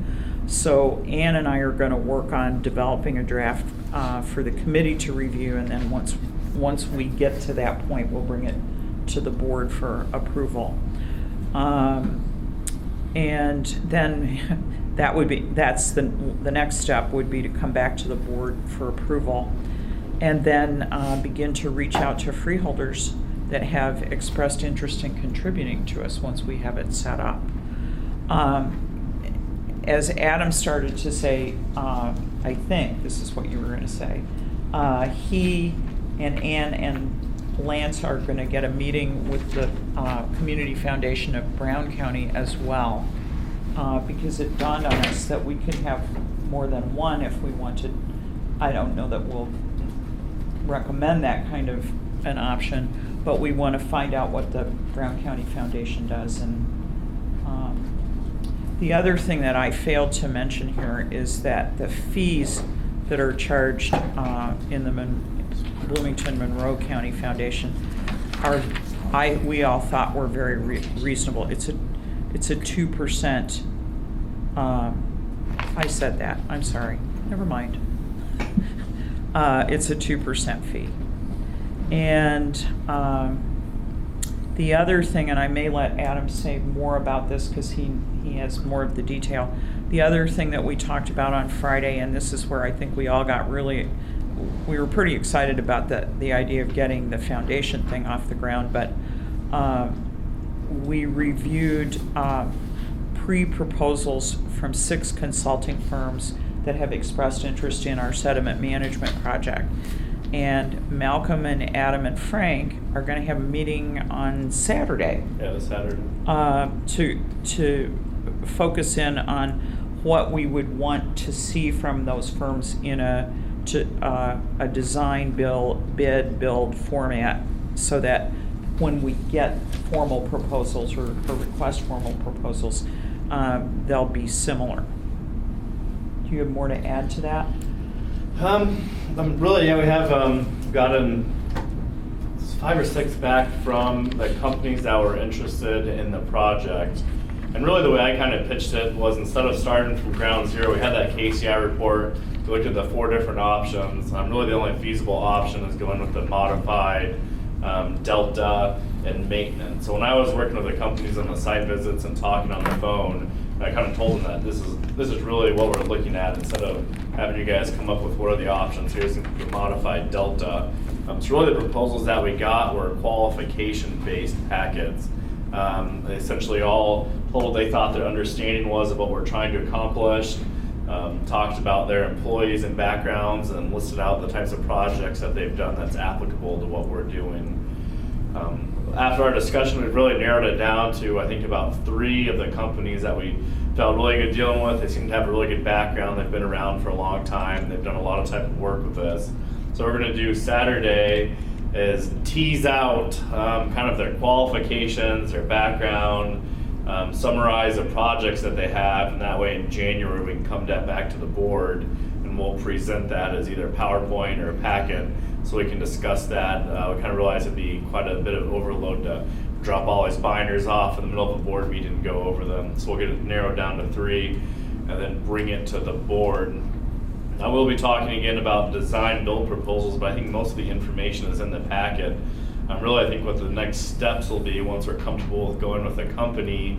So Ann and I are going to work on developing a draft for the committee to review, and then once we get to that point, we'll bring it to the board for approval. And then that's the next step would be to come back to the board for approval, and then begin to reach out to freeholders that have expressed interest in contributing to us once we have it set up. As Adam started to say, I think this is what you were going to say, he and Ann and Lance are going to get a meeting with the Community Foundation of Brown County as well, because it dawned on us that we could have more than one if we wanted. I don't know that we'll recommend that kind of an option, but we want to find out what the Brown County Foundation does. And the other thing that I failed to mention here is that the fees that are charged in the Bloomington Monroe County Foundation we all thought were very reasonable. It's a 2%. I said that. I'm sorry. Never mind. It's a 2% fee. And the other thing, and I may let Adam say more about this because he has more of the detail. The other thing that we talked about on Friday, and this is where I think we all got we were pretty excited about the idea of getting the foundation thing off the ground, but we reviewed pre-proposals from 6 consulting firms that have expressed interest in our sediment management project. And Malcolm and Adam and Frank are going to have a meeting on Saturday.
Yeah, this Saturday.
To focus in on what we would want to see from those firms in a design build format, so that when we get formal proposals or request formal proposals, they'll be similar. Do you have more to add to that?
Really, yeah, we have gotten 5 or 6 back from the companies that were interested in the project. And really the way I kind of pitched it was, instead of starting from ground zero, we had that KCI report. We looked at the 4 different options. Really the only feasible option is going with the modified delta and maintenance. So when I was working with the companies on the site visits and talking on the phone, I kind of told them that this is really what we're looking at, instead of having you guys come up with what are the options. Here's the modified delta. So really the proposals that we got were qualification-based packets. They essentially all told what they thought their understanding was of what we're trying to accomplish, talked about their employees and backgrounds, and listed out the types of projects that they've done that's applicable to what we're doing. After our discussion, we've really narrowed it down to, I think, about 3 of the companies that we felt really good dealing with. They seem to have a really good background. They've been around for a long time. They've done a lot of type of work with this. So what we're going to do Saturday is tease out kind of their qualifications, their background, summarize the projects that they have, and that way in January we can come back to the board and we'll present that as either a PowerPoint or a packet, so we can discuss that. We kind of realized it'd be quite a bit of overload to drop all these binders off in the middle of a board meeting and go over them. So we'll get it narrowed down to 3 and then bring it to the board. I will be talking again about design build proposals, but I think most of the information is in the packet. Really, I think what the next steps will be, once we're comfortable with going with a company,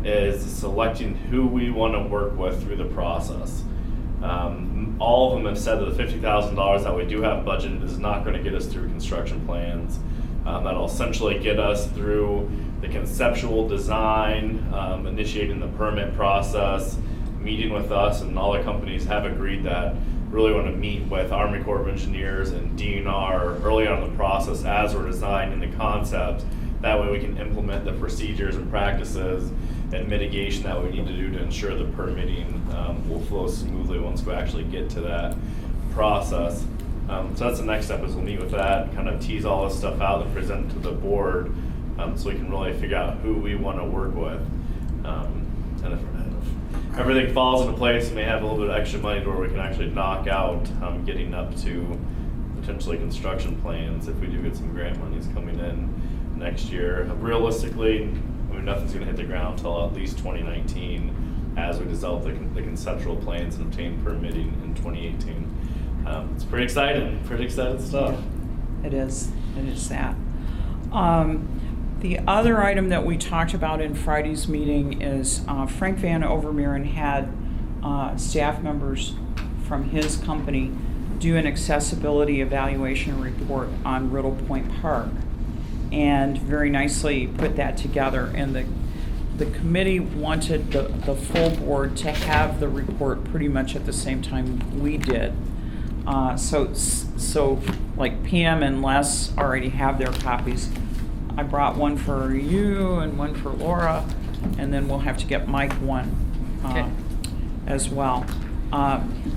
is selecting who we want to work with through the process. All of them have said that the $50,000 that we do have budgeted is not going to get us through construction plans. That'll essentially get us through the conceptual design, initiating the permit process, meeting with us, and all the companies have agreed that really want to meet with Army Corps of Engineers and DNR early on in the process as we're designing the concept. That way we can implement the procedures and practices and mitigation that we need to do to ensure the permitting will flow smoothly once we actually get to that process. So that's the next step, is we'll meet with that, kind of tease all this stuff out and present it to the board, so we can really figure out who we want to work with. And if everything falls into place, we may have a little bit of extra money to where we can actually knock out getting up to potentially construction plans if we do get some grant monies coming in next year. Realistically, I mean, nothing's going to hit the ground until at least 2019 as we develop the conceptual plans and obtain permitting in 2018. It's pretty exciting stuff.
It is that. The other item that we talked about in Friday's meeting is Frank Van Overmeren had staff members from his company do an accessibility evaluation report on Riddle Point Park, and very nicely put that together. And the committee wanted the full board to have the report pretty much at the same time we did. So like Pam and Les already have their copies. I brought one for you and one for Laura, and then we'll have to get Mike one
Okay.
as well.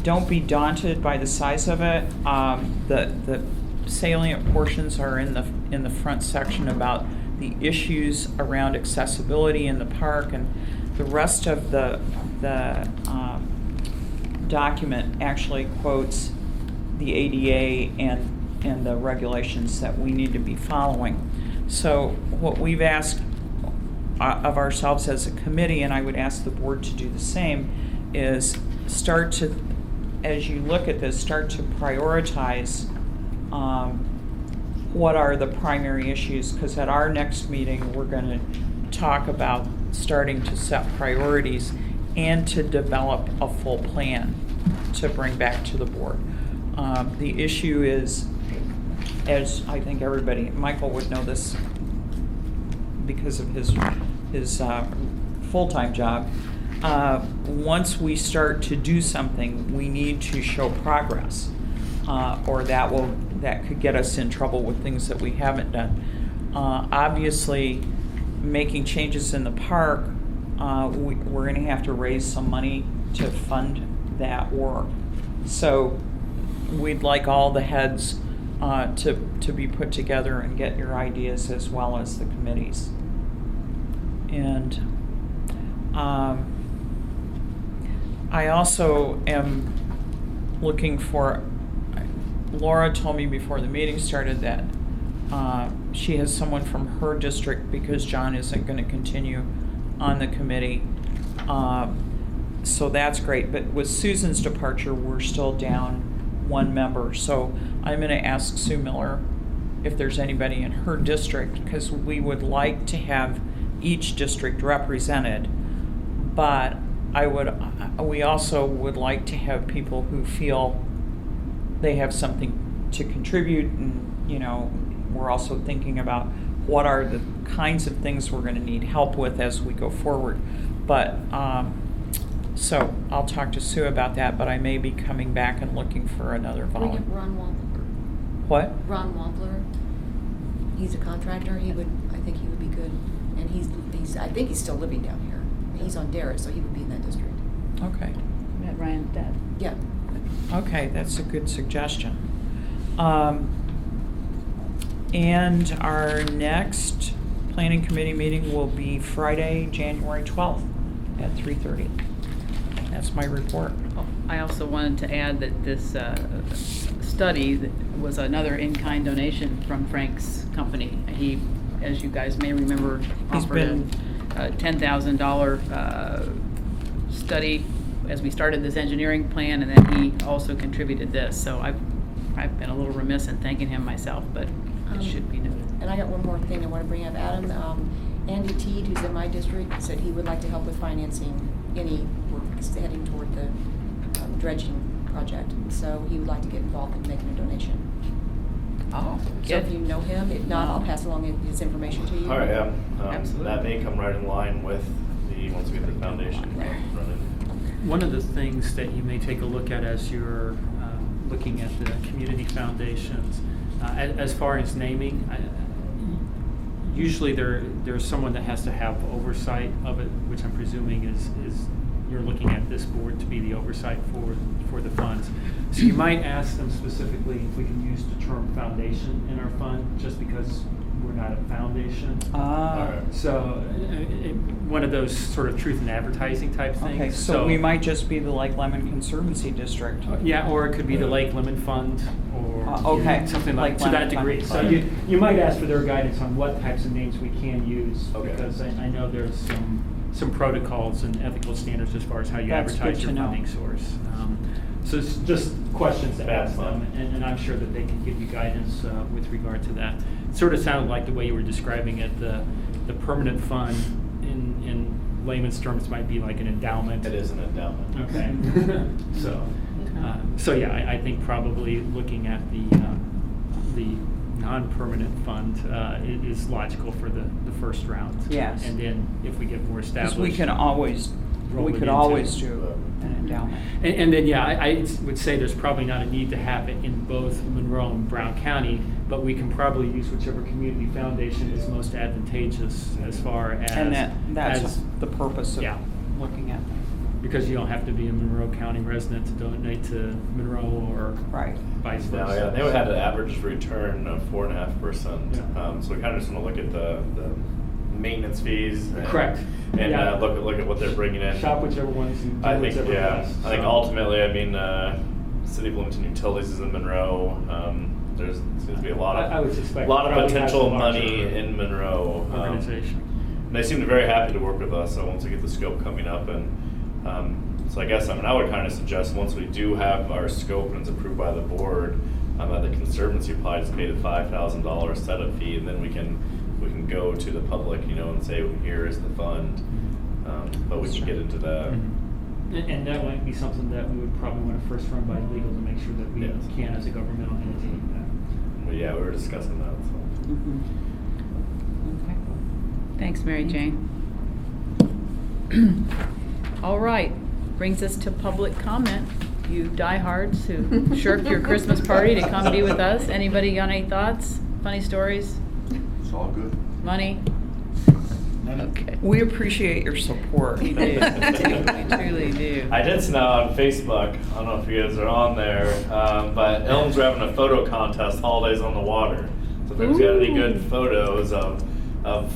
Don't be daunted by the size of it. The salient portions are in the front section about the issues around accessibility in the park, and the rest of the document actually quotes the ADA and the regulations that we need to be following. So what we've asked of ourselves as a committee, and I would ask the board to do the same, is start to, as you look at this, start to prioritize what are the primary issues, because at our next meeting, we're going to talk about starting to set priorities and to develop a full plan to bring back to the board. The issue is, as I think everybody, Michael would know this because of his full-time job, once we start to do something, we need to show progress, or that could get us in trouble with things that we haven't done. Obviously, making changes in the park, we're going to have to raise some money to fund that work. So we'd like all the heads to be put together and get your ideas as well as the committees. And I also am looking for, Laura told me before the meeting started that she has someone from her district because John isn't going to continue on the committee. So that's great. But with Susan's departure, we're still down one member. So I'm going to ask Sue Miller if there's anybody in her district, because we would like to have each district represented. But we also would like to have people who feel they have something to contribute, and we're also thinking about what are the kinds of things we're going to need help with as we go forward. But so I'll talk to Sue about that, but I may be coming back and looking for another
We
volunteer.
get Ron Wampler.
What?
Ron Wampler. He's a contractor. I think he would be good. And he's I think he's still living down here. He's on Darrett, so he would be in that district.
Okay.
Met Ryan's dad.
Yeah.
Okay, that's a good suggestion. And our next planning committee meeting will be Friday, January 12th at 3:30. That's my report.
I also wanted to add that this study was another in-kind donation from Frank's company. He, as you guys may remember,
He's
offered
been-
a $10,000 study as we started this engineering plan, and then he also contributed this. So I've been a little remiss in thanking him myself, but it should be noted.
And I got one more thing I want to bring up. Adam, Andy Teed, who's in my district, said he would like to help with financing any work heading toward the dredging project. So he would like to get involved in making a donation.
Oh,
So if you know him, if not, I'll pass along his information to you.
All right, yeah.
Absolutely.
That may come right in line with once we get the foundation running.
One of the things that you may take a look at as you're looking at the community foundations, as far as naming, usually there's someone that has to have oversight of it, which I'm presuming is you're looking at this board to be the oversight for the funds. So you might ask them specifically if we can use the term foundation in our fund, just because we're not a foundation. So one of those sort of truth in advertising type things.
Okay, so we might just be the Lake Lemon Conservancy District.
Yeah, or it could be the Lake Lemon Fund, or
Okay,
something like
Lake
to that
Lemon Fund.
degree. So
Okay.
you might ask for their guidance on what types of names we can use,
Okay.
because I know there's some protocols and ethical standards as far as how you
That's
advertise
good
your
to know.
funding source. So it's just questions to ask them, and I'm sure that they can give you guidance with regard to that. It sort of sounded like the way you were describing it, the permanent fund in layman's terms might be like an endowment.
It is an endowment.
Okay. So yeah, I think probably looking at the non-permanent fund is logical for the first round.
Yes.
And then if we get more established.
Because we can always,
roll
we
it
could
into-
always do an endowment.
And then, yeah, I would say there's probably not a need to have it in both Monroe and Brown County, but we can probably use whichever community foundation is most advantageous as far as.
And that's
as-
the purpose of
Yeah.
looking at them.
Because you don't have to be a Monroe County resident to donate to Monroe or
Right.
vice
No,
versa.
yeah, they would have an average return of 4.5%.
Yeah.
So we kind of just want to look at the maintenance fees. And,
Correct.
And
Yeah.
look at what they're bringing in.
Shop whichever ones you do
I think,
whichever
yeah.
best.
I think
So-
ultimately, I mean, City of Bloomington Utilities is in Monroe. There's seems to be a lot of
I would suspect
lot of
probably has
potential
a larger
money in Monroe.
Organization.
And they seem to be very happy to work with us. So once we get the scope coming up, and so I guess I would kind of suggest once we do have our scope and it's approved by the board, that the Conservancy apply just paid a $5,000 setup fee, and then we can go to the public, and say here is the fund. But we can get into that.
And that might be something that we would probably want to first run by legal to make sure that we
Yes.
can, as a governmental entity,
But yeah, we were discussing that. So.
Mhm.
Okay. Thanks, Mary Jane. All right, brings us to public comment. You diehards who shirked your Christmas party to come be with us. Anybody got any thoughts, funny stories,
It's all good.
money? Okay.
We appreciate your support.
We do. We truly do.
I did send out on Facebook, I don't know if you guys are on there, but Elms are having a photo contest, Holidays on the Water. So if anyone's got any good photos of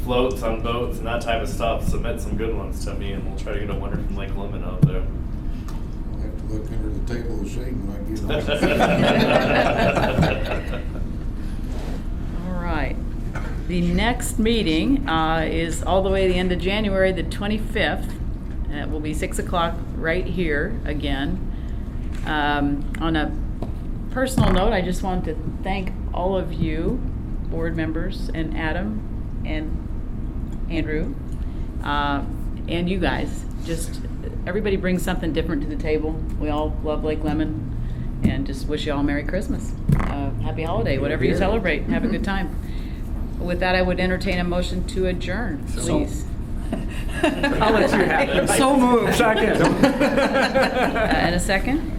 floats on boats and that type of stuff, submit some good ones to me and we'll try to get a winner from Lake Lemon out there.
I'll have to look under the table of shame when I get home.
All right. The next meeting is all the way to the end of January, the 25th. And it will be 6 o'clock right here again. On a personal note, I just wanted to thank all of you, board members, and Adam, and Andrew, and you guys. Just, everybody brings something different to the table. We all love Lake Lemon, and just wish you all Merry Christmas. Happy holiday, whatever you celebrate. Have a good time. With that, I would entertain a motion to adjourn, please.
I'll let you have it.
So moved.
Second.
And a second?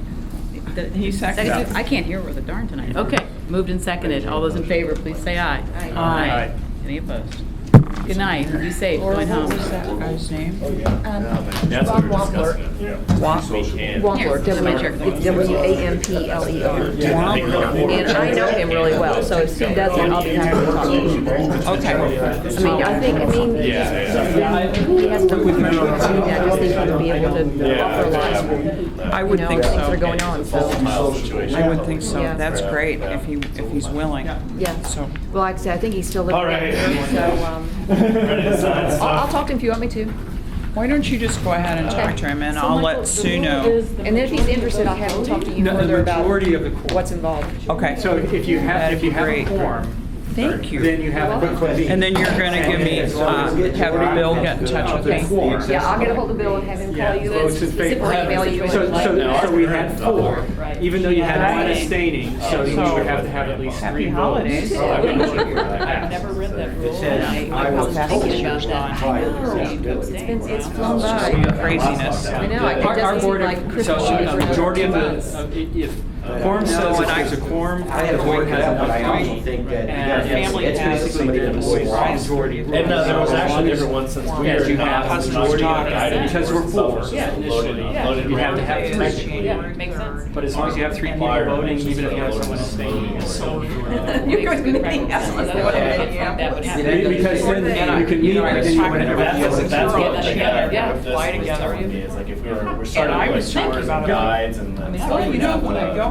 He seconded.
I can't hear with a darn tonight. Okay, moved and seconded. All those in favor, please say aye.
Aye.
Aye.
Any opposed? Good night, be safe,
Or
going
what
home.
was that guy's name?
That's what we were discussing.
Here,
Wampler,
let me check.
it's W-A-M-P-L-E-R.
And
And I know him really well, so if Steve doesn't, I'll be happy to talk to him.
Okay.
He has to with me, I just think he would be able to offer a lot of,
I would think
things that are
so.
going on, so,
I would think so.
Yeah.
That's great if he's willing.
yeah.
So,
Well, like I said, I think he's still living
All right.
there, so,
Ready to sign
I'll
stuff?
talk to him if you want me to.
why don't you just go ahead and talk to him, and I'll let Sue know.
And then if he's interested, I'll have him talk to you
No, the
further about
majority of the quorum.
what's involved.
Okay.
So if you have
That'd be
a
great.
quorum,
Thank you.
then you have a convene.
And then you're gonna give me, have Bill get in touch with me.
Quorum.
Yeah, I'll get a hold of Bill and have him call you,
Votes in favor.
or email you.
So we had 4, even though you had one
Right.
abstaining, so you would have to have at least 3
Happy
votes.
holidays.
I've never read that rule.
I was
thinking about that.
It's flown by.
Craziness.
I know, it
Our
doesn't seem
board,
like
so
Christmas should be
a
for
majority of
another
the,
2 months.
if quorum says
when
there's a quorum,
I had
the
to
board
work
has
that, but I
enough
also
votes.
think that
And
family
it's
has
basically somebody that
the
voice.
majority.
And there was actually different ones since we
Yes,
are
you
not
have
since
majority
not
of
guided
because we're
towards
4
stuff,
initially.
loaded
You have to
around.
have 3.
Yeah, makes sense.
But as long as you have 3 people voting, even if you have someone abstaining, it's still majority.
You're going to meet us.
That would happen.
Because then you can meet, and then you want everybody else.
That's what
Yeah,
the
yeah,
yeah,
fly
was
together.
telling me is like if we're
And I
starting
was
with
thinking
tours
about
and
it.
guides and then.
Oh, you know, when I go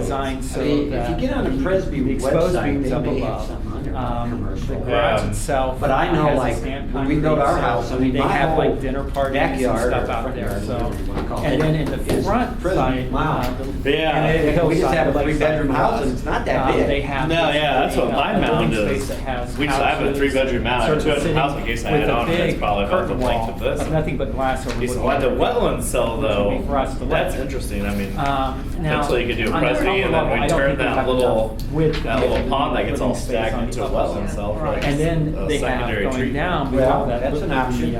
designed so
I mean,
that
if you get on the Presby
the exposed
website,
beams
they
up
may have
above.
something on there,
The
commercial.
garage
Yeah.
itself.
But I know,
has a
like,
stamped
when we go to our
concrete,
house,
so
I mean,
they
my
have
whole
like dinner parties and
backyard
stuff
or
out
front
there,
yard,
so.
whatever you wanna call it,
And then in the
is
front
Presby.
side.
Wow.
Yeah.
And
We just have a
hillside,
three-bedroom
lakeside
house and it's not that big.
They have.
No, yeah, that's what my
a living
mound
space
is.
that has
I have a
couches,
3-bedroom mound,
sort of
2-bedroom
sitting
house in case I
with
had
a
on it, it's
big
probably about the
curtain
length
wall
of this.
nothing but glass over.
So why the wetland cell
Which would
though?
be for us to
That's
let.
interesting. I mean,
Now,
potentially you could do a
on the
Presby
upper
and then
level,
we
I don't
turn
think we
that
have
little
enough width to
that
get
little
the
pond that gets all
living space
stacked
on the
into a wetland cell for like
And then
a
they have
secondary
going
treatment.
down, we
Well,
have that.
that's an option.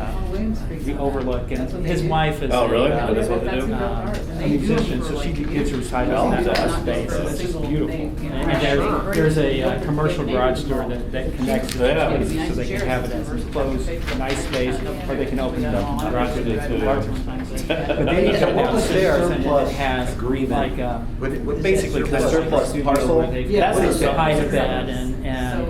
The overlook, and his wife is.
Oh, really?
a,
That is what they do?
A musician, so she gives her recital in that space, and it's just beautiful. And there's a commercial garage door that connects to
Yeah.
the space, so they can have it as a closed, nice space, or they can open it up and garage it into a larger space. But they need to go
What was the
downstairs, and it
surplus
has
agreement?
like,
What is
basically
that
kind of
surplus
like a studio
parcel?
where they've
Yeah,
got
what is
the
that?
height of bed and.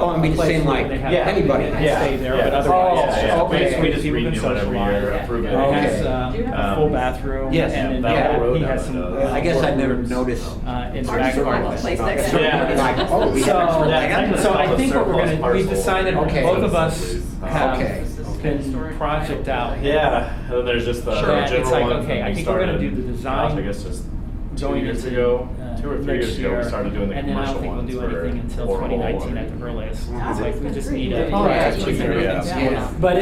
Oh, I mean, the same
place where
like
they have-
anybody.
they can stay there, but
Oh,
otherwise.
Yeah,
okay.
we just
people can
renew it every year,
socialize.
approve it.
And it has
Okay.
a full bathroom.
Yes,
and then
that road
he
down
has some.
it does.
I guess I've never
rooms,
noticed.
in the back part of it.
Yeah.
Oh, we
So,
have.
so I think what we're gonna, we decided,
Okay.
both of us have
Okay.
been project out.
Yeah, and then there's just the
Sure.
general
It's like,
one.
okay, I
we
think we're gonna
started,
do the design
gosh, I guess just 2
going
years
into,
ago, 2 or 3
next
years ago, we
year,
started doing the
and then I don't
commercial
think we'll
ones
do
for
anything until
portable
2019
and-
at the earliest. It's like, we just need a.
Oh, yeah,
actually
that's
figure it out.
yeah.
But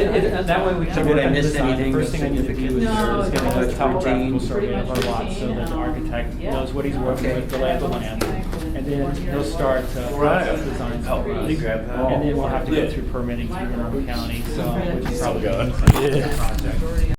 that way we
So
can
did
work
I
on
miss
design. The
anything
first thing I need to do is
No,
get a
it's
topographical
routine.
survey of our lot, so that the architect knows what he's working with, the lay of the land. And then he'll start
Right.
process designs
Oh,
for us.
you grabbed that.
And then we'll have to go through permitting through Monroe County, so, which is
Still
probably
going.
a project.